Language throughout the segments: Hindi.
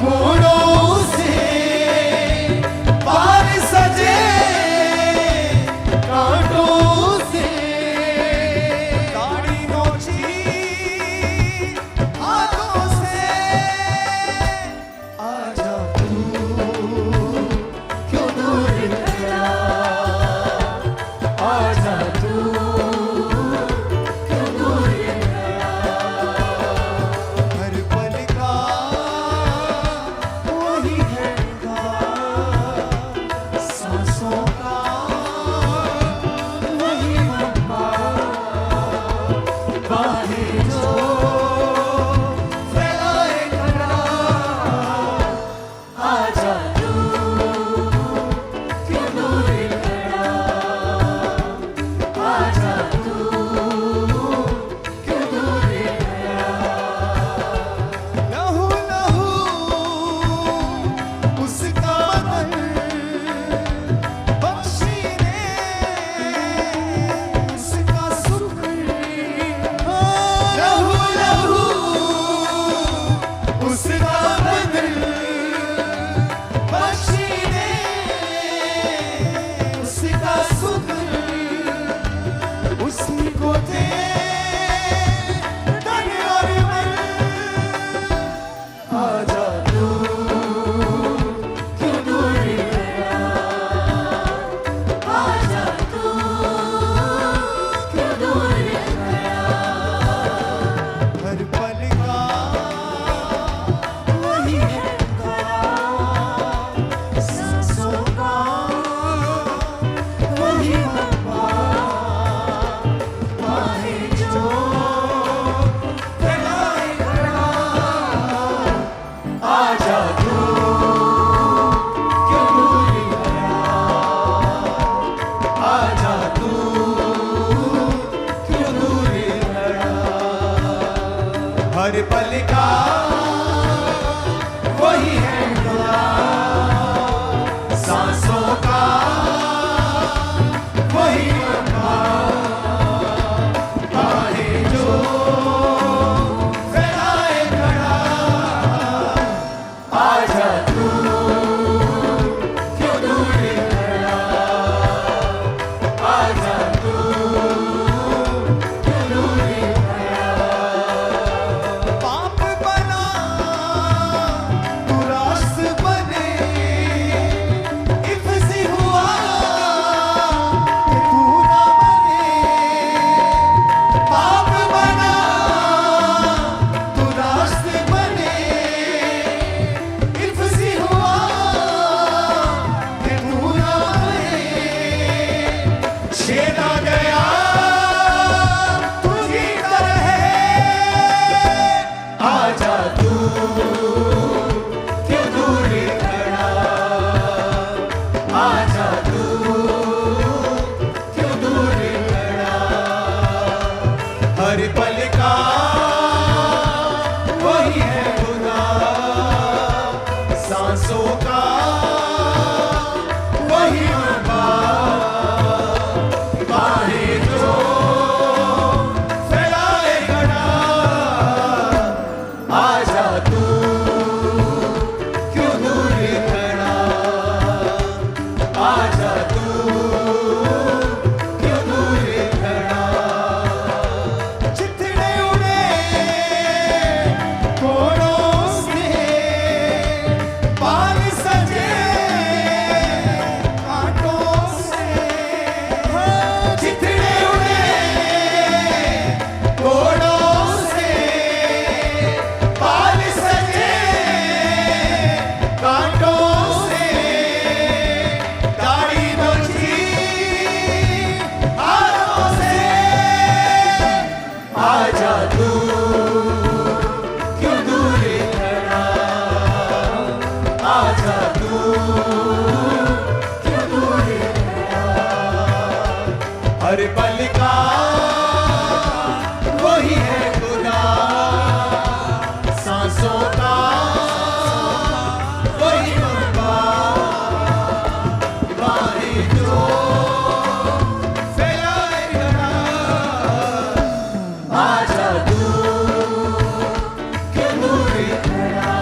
फूलों से बार सजे कांटों से दाढ़ी नोची हाथों से आजा तू क्यों दूर खड़ा आजा तू क्यों दूर खड़ा हर पल का वही है सांसों का वही मम्मा बाहें जो फैलाए खड़ा आजा तू क्यों दूर खड़ा आजा तू क्यों दूर खड़ा लहू लहू उसका बदन बख्शी ने उसका सुख लहू लहू उसका बदन बख्शी ने उसका सुख उसी को दे तन और मन आजा तू क्यों दूर खड़ा आजा तू क्यों दूर खड़ा हर पल का वही है सांसों का वही मम्मा बाहें जो फैलाए खड़ा आजा तू क्यों दूर खड़ा आजा तू क्यों दूर खड़ा हर पल का वही है खुदा सांसों का वही मम्मा बाहें जो फैलाए खड़ा आजा तू क्यों दूर खड़ा आजा तू क्यों दूर खड़ा पाप बना तू रास बने इफ्सी हुआ कि तू ना बने पाप बना तू रास बने इफ्सी हुआ कि तू ना बने छेदा गया तुझी तरह आजा तू क्यों दूर खड़ा आजा तू क्यों दूर खड़ा हर पल का वही है खुदा सांसों का वही मम्मा बाहें जो फैलाए खड़ा आजा तू क्यों दूर खड़ा आजा तू क्यों दूर खड़ा चितड़े उड़े कोड़ों से बाल सजे कांटों से चितड़े उड़े कोड़ों से बाल सजे कांटों से दाढ़ी नोची हाथों से आजा तू क्यों दूर खड़ा आजा तू क्यों दूर खड़ा हर पल का वही है खुदा सांसों का वही मम्मा बाहें जो फैलाए खड़ा आजा तू क्यों दूर खड़ा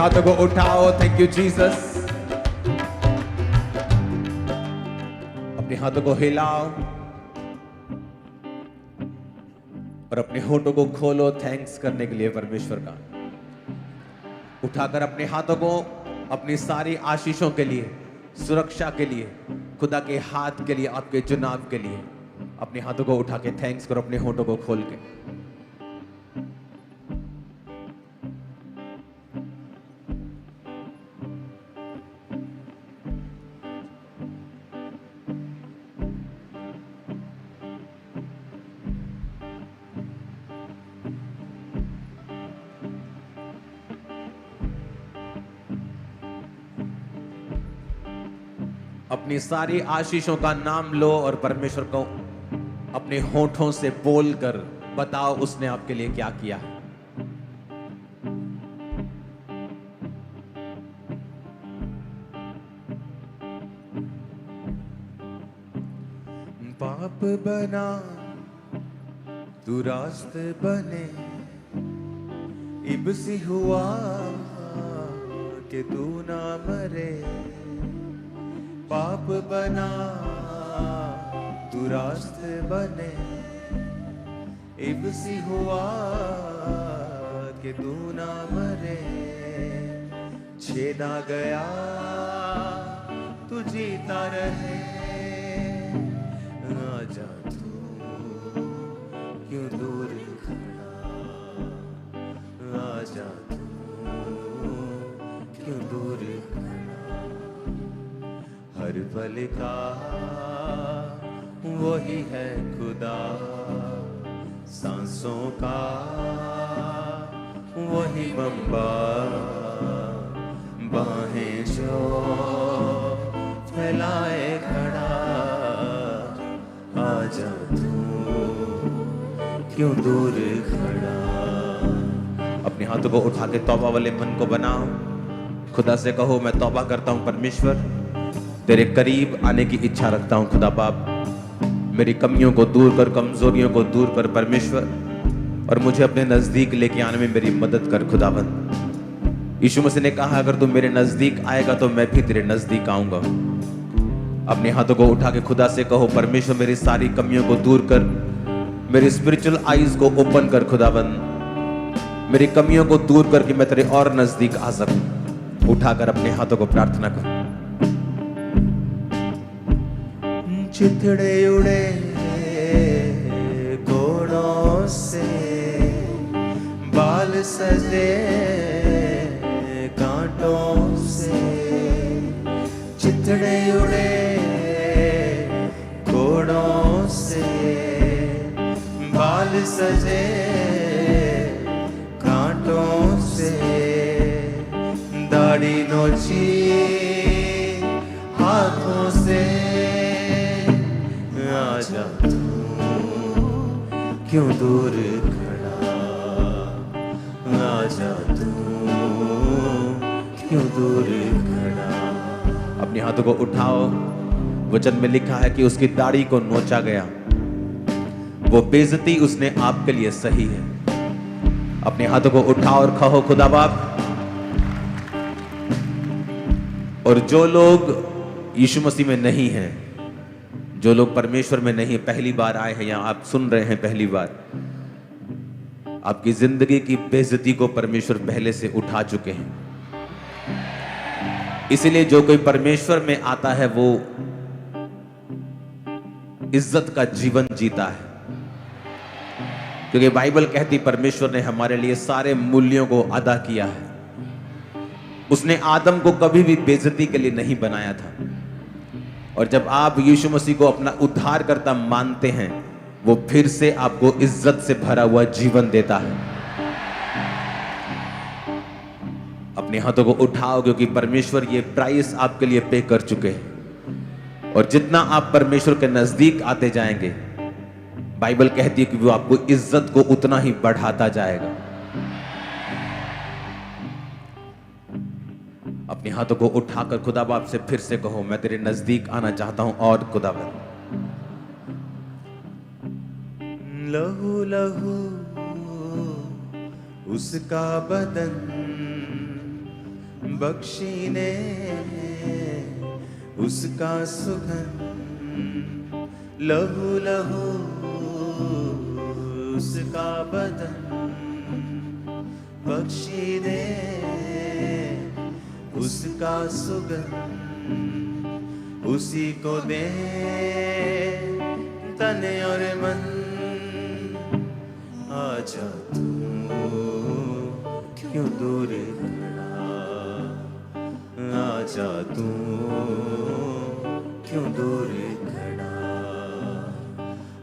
हाथों को उठाओ, थैंक यू जीसस। अपने हाथों को हिलाओ और अपने होठों को खोलो थैंक्स करने के लिए परमेश्वर का। उठाकर अपने हाथों को अपनी सारी आशीषों के लिए, सुरक्षा के लिए, खुदा के हाथ के लिए, आपके चुनाव के लिए अपने हाथों को उठा के थैंक्स करो अपने होठों को खोल के। अपनी सारी आशीषों का नाम लो और परमेश्वर को अपने होठों से बोलकर बताओ उसने आपके लिए क्या किया है। पाप बना तू रास्ते बने, इबसी हुआ कि तू ना मरे। पाप बना तू रास्ते बने, इबसी हुआ कि तू ना मरे। छेदा गया तू जीता रहे, आजा तू क्यों दूर खड़ा, आजा तू क्यों दूर खड़ा। हर पल का वही है खुदा, सांसों का वही बम्बा, बाहें जो फैलाए खड़ा, आजा तू क्यों दूर खड़ा। अपने हाथों को उठा के तौबा वाले मन को बनाओ, खुदा से कहो मैं तौबा करता हूं परमेश्वर, तेरे करीब आने की इच्छा रखता हूं खुदा बाप। मेरी कमियों को दूर कर, कमजोरियों को दूर कर परमेश्वर, और मुझे अपने नजदीक लेके आने में मेरी मदद कर खुदाबंद। यीशु मसीह ने कहा अगर तू मेरे नजदीक आएगा तो मैं भी तेरे नजदीक आऊंगा। अपने हाथों को उठा के खुदा से कहो परमेश्वर मेरी सारी कमियों को दूर कर, मेरी स्पिरिचुअल आईज को ओपन कर खुदाबंद, मेरी कमियों को दूर करके मैं तेरे और नजदीक आ सकूं। उठाकर अपने हाथों को प्रार्थना कर। चिथड़े उड़े घोड़ों से, बाल सजे कांटों से। चिथड़े उड़े घोड़ों से, बाल सजे कांटों से। दाढ़ी नोची हाथों से, आजा तू क्यों दूर खड़ा, आजा तू क्यों दूर खड़ा। अपने हाथों को उठाओ, वचन में लिखा है कि उसकी दाढ़ी को नोचा गया, वो बेइज्जती उसने आपके लिए सही है। अपने हाथों को उठाओ और कहो खुदा बाप, और जो लोग यीशु मसीह में नहीं हैं, जो लोग परमेश्वर में नहीं, पहली बार आए हैं या आप सुन रहे हैं पहली बार, आपकी जिंदगी की बेइज्जती को परमेश्वर पहले से उठा चुके हैं। इसलिए जो कोई परमेश्वर में आता है वो इज्जत का जीवन जीता है, क्योंकि बाइबल कहती परमेश्वर ने हमारे लिए सारे मूल्यों को अदा किया है। उसने आदम को कभी भी बेइज्जती के लिए नहीं बनाया था, और जब आप यीशु मसीह को अपना उद्धारकर्ता मानते हैं, वो फिर से आपको इज्जत से भरा हुआ जीवन देता है। अपने हाथों को उठाओ, क्योंकि परमेश्वर ये प्राइस आपके लिए पे कर चुके हैं, और जितना आप परमेश्वर के नजदीक आते जाएंगे, बाइबल कहती है कि वो आपको इज्जत को उतना ही बढ़ाता जाएगा। अपने हाथों को उठाकर खुदा बाप से फिर से कहो मैं तेरे नजदीक आना चाहता हूं। और खुदा बाप, लहू लहू उसका बदन बख्शी ने उसका सुगंध, लहू लहू उसका बदन बख्शी दे उसका सुगंध, उसी को दे तन और मन। आजा तू क्यों दूर खड़ा, आजा तू क्यों दूर खड़ा,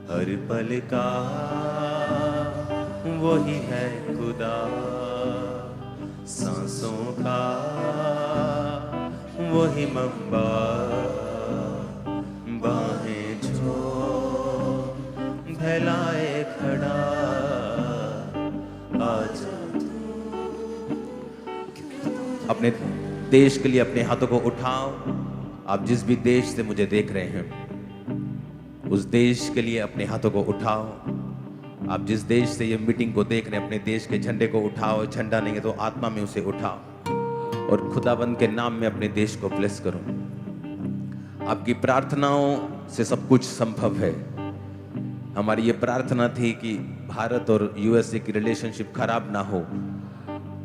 हर पल का वही है खुदा, सांसों का वही मंबा, बाहें जो फैलाए खड़ा, आजा। अपने देश के लिए अपने हाथों को उठाओ। आप जिस भी देश से मुझे देख रहे हैं उस देश के लिए अपने हाथों को उठाओ। आप जिस देश से ये मीटिंग को देख रहे हैं अपने देश के झंडे को उठाओ। झंडा नहीं है तो आत्मा में उसे उठाओ और खुदाबंद के नाम में अपने देश को ब्लेस करो। आपकी प्रार्थनाओं से सब कुछ संभव है। हमारी ये प्रार्थना थी कि भारत और यूएसए की रिलेशनशिप खराब ना हो।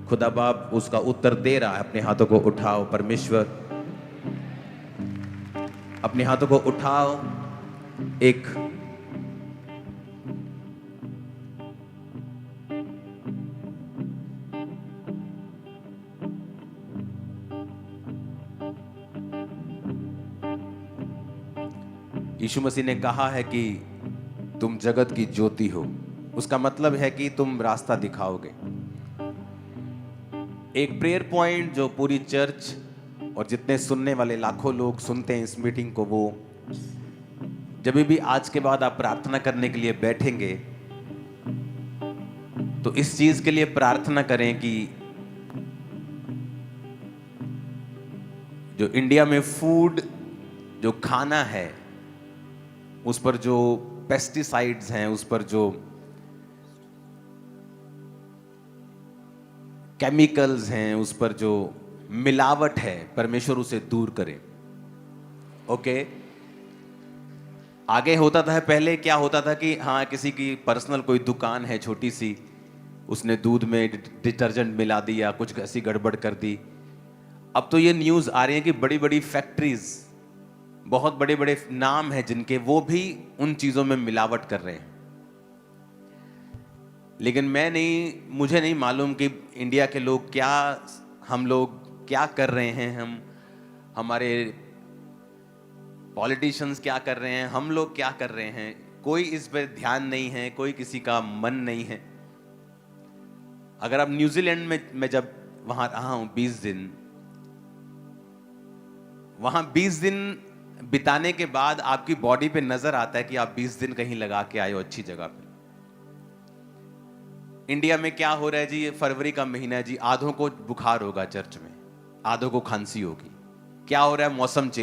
खुदा बाप उसका उत्तर दे रहा है। अपने हाथों को उठाओ। परमेश्वर अपने हाथों को उठाओ। एक यीशु मसीह ने कहा है कि तुम जगत की ज्योति हो। उसका मतलब है कि तुम रास्ता दिखाओगे। एक प्रेयर पॉइंट जो पूरी चर्च और जितने सुनने वाले लाखों लोग सुनते हैं इस मीटिंग को, वो जब भी आज के बाद आप प्रार्थना करने के लिए बैठेंगे तो इस चीज के लिए प्रार्थना करें कि जो इंडिया में फूड, जो खाना है, उस पर जो पेस्टिसाइड्स हैं, उस पर जो केमिकल्स हैं, उस पर जो मिलावट है, परमेश्वर उसे दूर करे। ओके। आगे होता था, पहले क्या होता था कि हाँ किसी की पर्सनल कोई दुकान है छोटी सी, उसने दूध में डिटर्जेंट मिला दिया, कुछ ऐसी गड़बड़ कर दी। अब तो ये न्यूज़ आ रही है कि बड़ी बड़ी फैक्ट्रीज, बहुत बड़े बड़े नाम हैं जिनके, वो भी उन चीज़ों में मिलावट कर रहे हैं। लेकिन मुझे नहीं मालूम कि इंडिया के लोग क्या, हम लोग क्या कर रहे हैं, हमारे पॉलिटिशियंस क्या कर रहे हैं, हम लोग क्या कर रहे हैं। कोई इस पर ध्यान नहीं है, कोई किसी का मन नहीं है। अगर आप न्यूजीलैंड में, मैं जब वहां रहा हूं 20 दिन, वहां 20 दिन बिताने के बाद आपकी बॉडी पे नजर आता है कि आप 20 दिन कहीं लगा के आए हो अच्छी जगह पे। इंडिया में क्या हो रहा है जी, ये फरवरी का महीना है जी, आधों को बुखार होगा चर्च में, आधों को खांसी होगी। क्या हो रहा है, मौसम चेंज